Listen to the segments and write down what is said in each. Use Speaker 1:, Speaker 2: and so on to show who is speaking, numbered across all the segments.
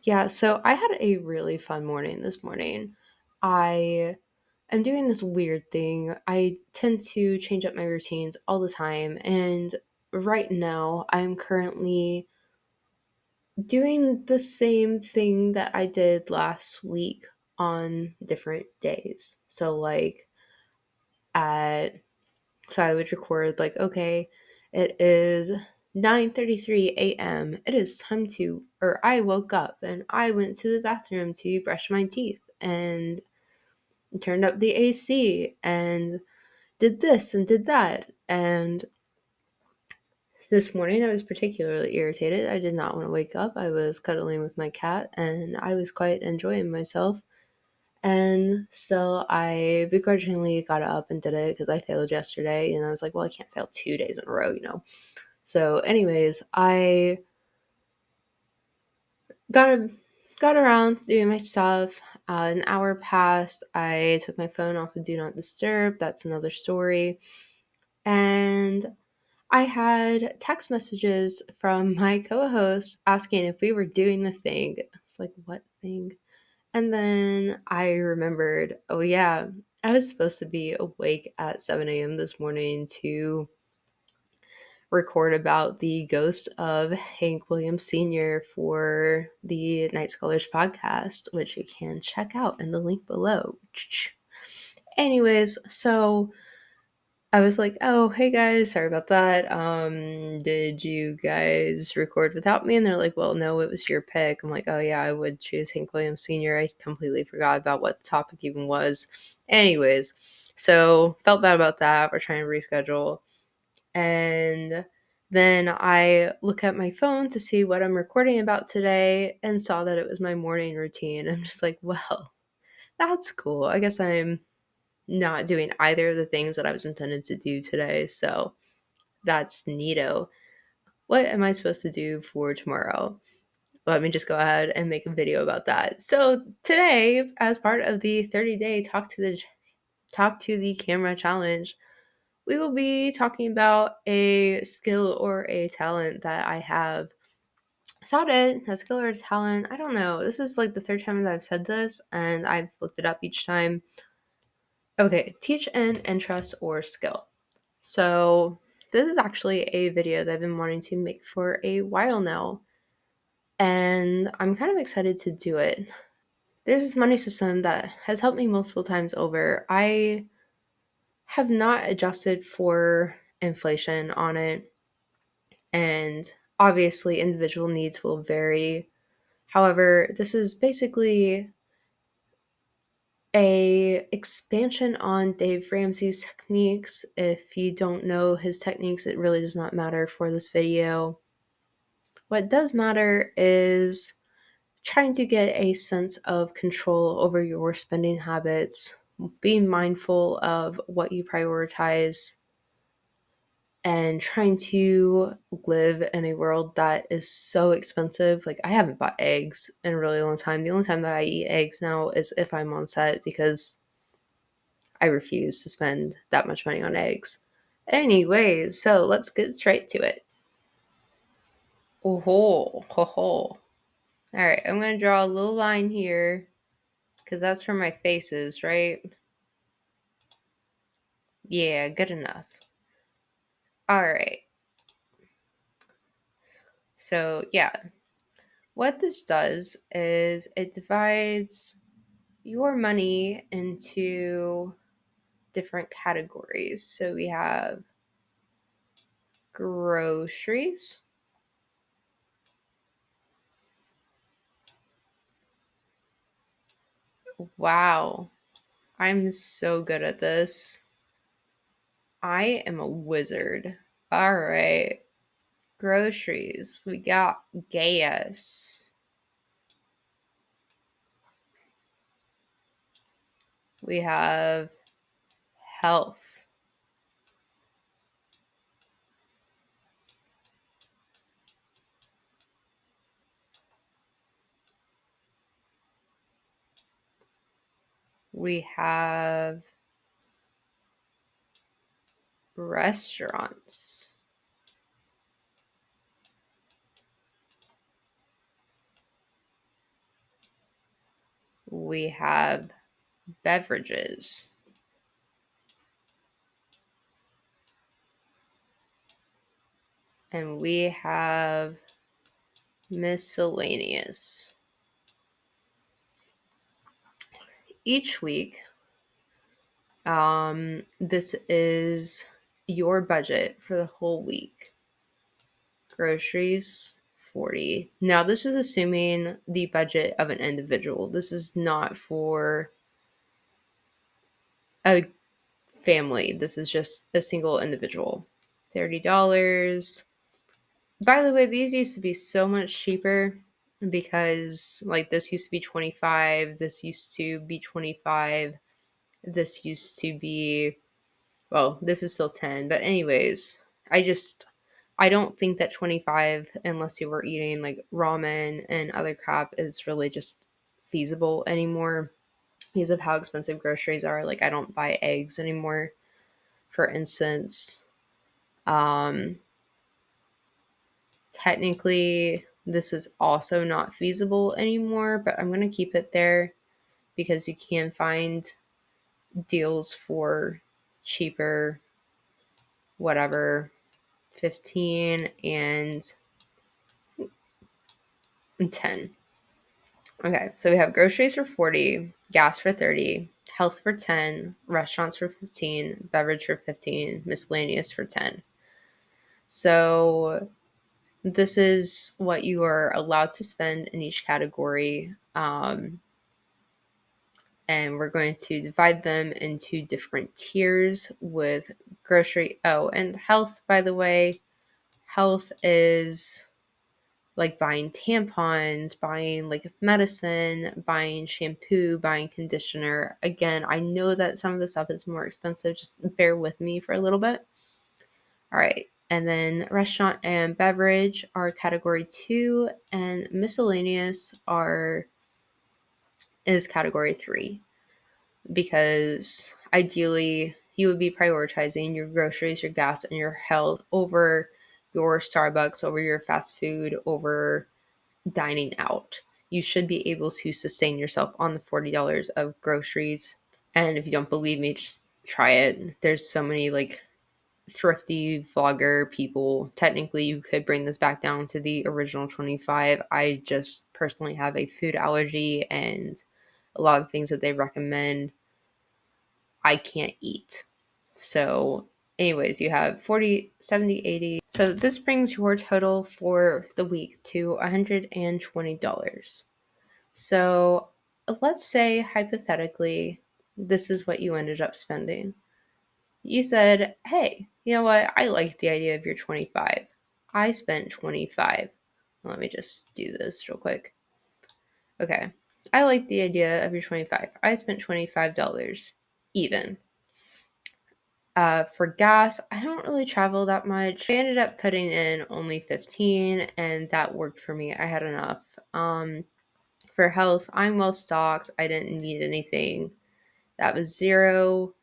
Speaker 1: Yeah, so I had a really fun morning this morning. I am doing this weird thing. I tend to change up my routines all the time, and right now I'm currently doing the same thing that I did last week on different days. At so I would record okay, it is 9:33 a.m. It is time to or I woke up and I went to the bathroom to brush my teeth and turned up the AC and did this and did that. And this morning I was particularly irritated. I did not want to wake up. I was cuddling with my cat and I was quite enjoying myself. And so I begrudgingly got up and did it because I failed yesterday. And I was like, well, I can't fail 2 days in a row. So, anyways, I got got around doing my stuff. An hour passed. I took my phone off of Do Not Disturb. That's another story. And I had text messages from my co-host asking if we were doing the thing. I was like, what thing? And then I remembered, oh yeah, I was supposed to be awake at 7 a.m. this morning to record about the ghost of Hank Williams Sr. for the Night Scholars podcast, which you can check out in the link below. Anyways, so I was like, "Oh, hey guys, sorry about that. Did you guys record without me?" And they're like, "Well, no, it was your pick." I'm like, "Oh yeah, I would choose Hank Williams Sr. I completely forgot about what the topic even was." Anyways, so felt bad about that. We're trying to reschedule. And then I look at my phone to see what I'm recording about today and saw that it was my morning routine. I'm just like, well, that's cool. I guess I'm not doing either of the things that I was intended to do today. So that's neato. What am I supposed to do for tomorrow? Let me just go ahead and make a video about that. So today, as part of the 30-day talk to the camera challenge, we will be talking about a skill or a talent that I have. Is that it? A skill or a talent? I don't know. This is like the third time that I've said this, and I've looked it up each time. Okay, teach an interest or skill. So this is actually a video that I've been wanting to make for a while now, and I'm kind of excited to do it. There's this money system that has helped me multiple times over. I have not adjusted for inflation on it, and obviously individual needs will vary. However, this is basically a expansion on Dave Ramsey's techniques. If you don't know his techniques, it really does not matter for this video. What does matter is trying to get a sense of control over your spending habits, being mindful of what you prioritize, and trying to live in a world that is so expensive. Like, I haven't bought eggs in a really long time. The only time that I eat eggs now is if I'm on set because I refuse to spend that much money on eggs. Anyways, so let's get straight to it. Oh ho, ho ho. All right, I'm going to draw a little line here because that's for my faces, right? Yeah, good enough. All right. So, yeah, what this does is it divides your money into different categories. So we have groceries, wow, I'm so good at this. I am a wizard. All right. Groceries. We got gas. We have health. We have restaurants. We have beverages. And we have miscellaneous. Each week, this is your budget for the whole week. Groceries, 40. Now, this is assuming the budget of an individual. This is not for a family. This is just a single individual. $30. By the way, these used to be so much cheaper because like this used to be 25, this used to be 25, this used to be, well, this is still 10, but anyways, I don't think that 25, unless you were eating like ramen and other crap, is really just feasible anymore because of how expensive groceries are. Like I don't buy eggs anymore, for instance. Um Technically, this is also not feasible anymore, but I'm going to keep it there because you can find deals for cheaper, whatever, 15 and 10. Okay, so we have groceries for 40, gas for 30, health for 10, restaurants for 15, beverage for 15, miscellaneous for 10. So this is what you are allowed to spend in each category. And we're going to divide them into different tiers with grocery. Oh, and health, by the way, health is like buying tampons, buying like medicine, buying shampoo, buying conditioner. Again, I know that some of the stuff is more expensive. Just bear with me for a little bit. All right. And then restaurant and beverage are category 2, and miscellaneous is category 3. Because ideally you would be prioritizing your groceries, your gas, and your health over your Starbucks, over your fast food, over dining out. You should be able to sustain yourself on the $40 of groceries. And if you don't believe me, just try it. There's so many like thrifty vlogger people. Technically, you could bring this back down to the original 25. I just personally have a food allergy, and a lot of things that they recommend I can't eat. So, anyways, you have 40, 70, 80. So, this brings your total for the week to $120. So, let's say hypothetically, this is what you ended up spending. You said, hey, you know what? I like the idea of your 25. I spent 25. Let me just do this real quick. Okay. I like the idea of your 25. I spent $25 even. For gas, I don't really travel that much. I ended up putting in only 15, and that worked for me. I had enough. For health, I'm well stocked. I didn't need anything. That was 0.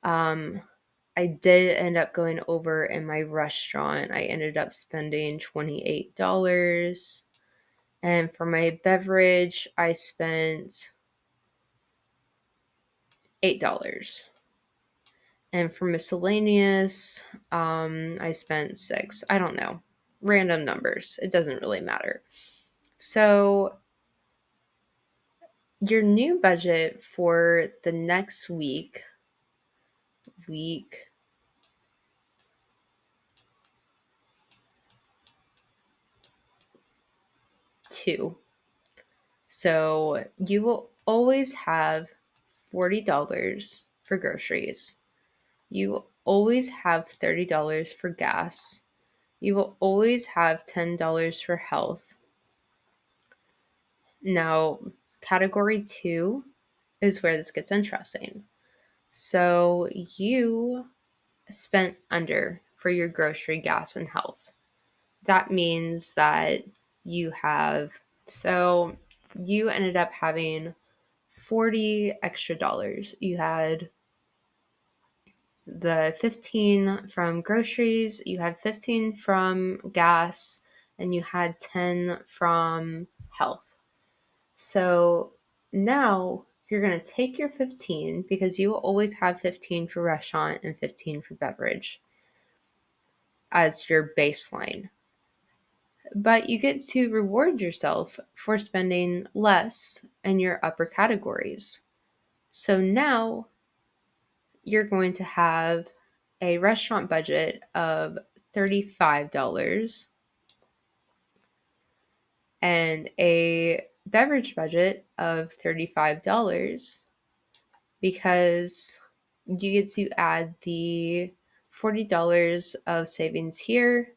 Speaker 1: Um, I did end up going over in my restaurant. I ended up spending $28. And for my beverage, I spent $8. And for miscellaneous, I spent 6. I don't know. Random numbers. It doesn't really matter. So your new budget for the next week 2. So you will always have $40 for groceries. You will always have $30 for gas. You will always have $10 for health. Now, category 2 is where this gets interesting. So you spent under for your grocery, gas, and health. That means that you have, so you ended up having 40 extra dollars. You had the 15 from groceries, you had 15 from gas, and you had 10 from health. So Now you're going to take your 15, because you will always have 15 for restaurant and 15 for beverage as your baseline. But you get to reward yourself for spending less in your upper categories. So now you're going to have a restaurant budget of $35 and a beverage budget of $35, because you get to add the $40 of savings here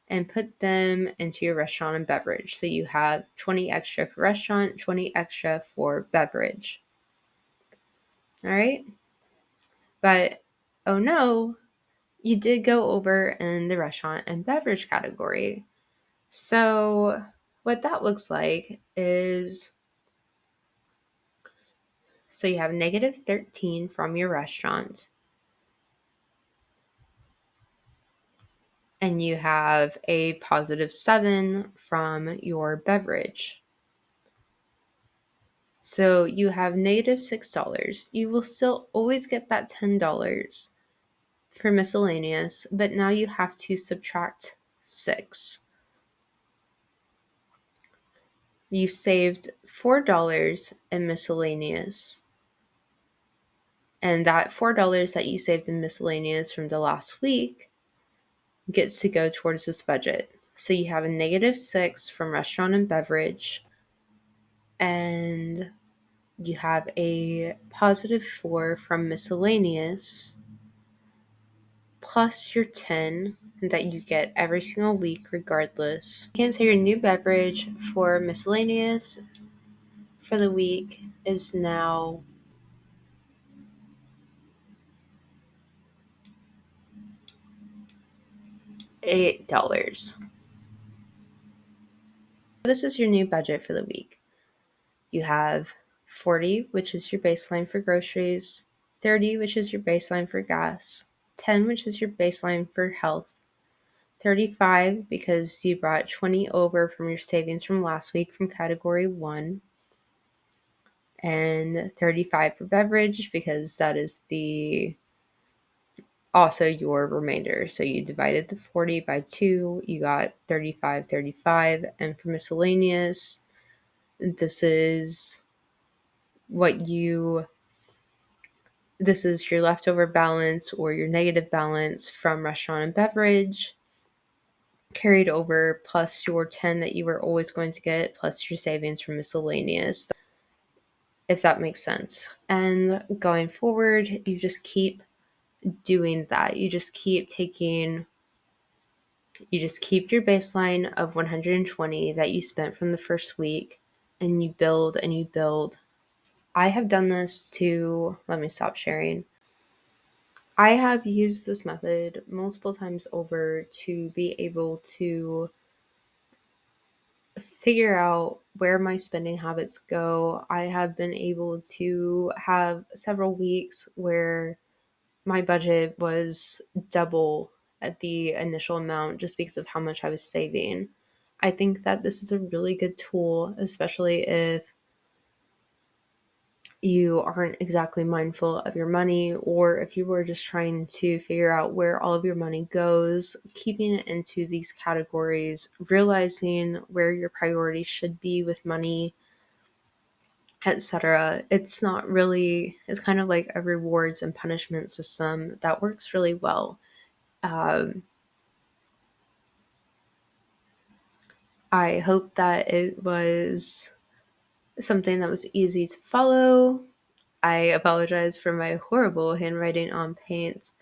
Speaker 1: and put them into your restaurant and beverage. So you have 20 extra for restaurant, 20 extra for beverage. All right. But oh no, you did go over in the restaurant and beverage category. So what that looks like is, so you have negative 13 from your restaurant, and you have a positive 7 from your beverage. So you have negative $6. You will still always get that $10 for miscellaneous, but now you have to subtract 6. You saved $4 in miscellaneous, and that $4 that you saved in miscellaneous from the last week gets to go towards this budget. So you have a negative 6 from restaurant and beverage, and you have a positive 4 from miscellaneous, plus your 10 that you get every single week regardless. You can say your new beverage for miscellaneous for the week is now $8. This is your new budget for the week. You have 40, which is your baseline for groceries, 30, which is your baseline for gas, 10, which is your baseline for health, 35 because you brought 20 over from your savings from last week from category 1, and 35 for beverage because that is the also your remainder. So you divided the 40 by 2, you got 35, 35. And for miscellaneous, this is this is your leftover balance or your negative balance from restaurant and beverage carried over, plus your 10 that you were always going to get, plus your savings from miscellaneous, if that makes sense. And going forward, you just keep doing that. You just keep your baseline of 120 that you spent from the first week, and you build and you build. I have done this to, let me stop sharing. I have used this method multiple times over to be able to figure out where my spending habits go. I have been able to have several weeks where my budget was double at the initial amount just because of how much I was saving. I think that this is a really good tool, especially if you aren't exactly mindful of your money, or if you were just trying to figure out where all of your money goes, keeping it into these categories, realizing where your priorities should be with money, etc. It's kind of like a rewards and punishment system that works really well. I hope that it was something that was easy to follow. I apologize for my horrible handwriting on paint,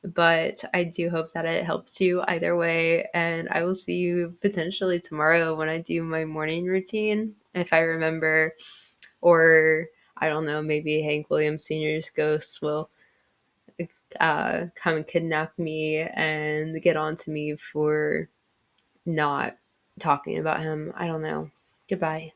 Speaker 1: but I do hope that it helps you either way. And I will see you potentially tomorrow when I do my morning routine, if I remember. Or I don't know, maybe Hank Williams Sr.'s ghost will come and kidnap me and get on to me for not talking about him. I don't know. Goodbye.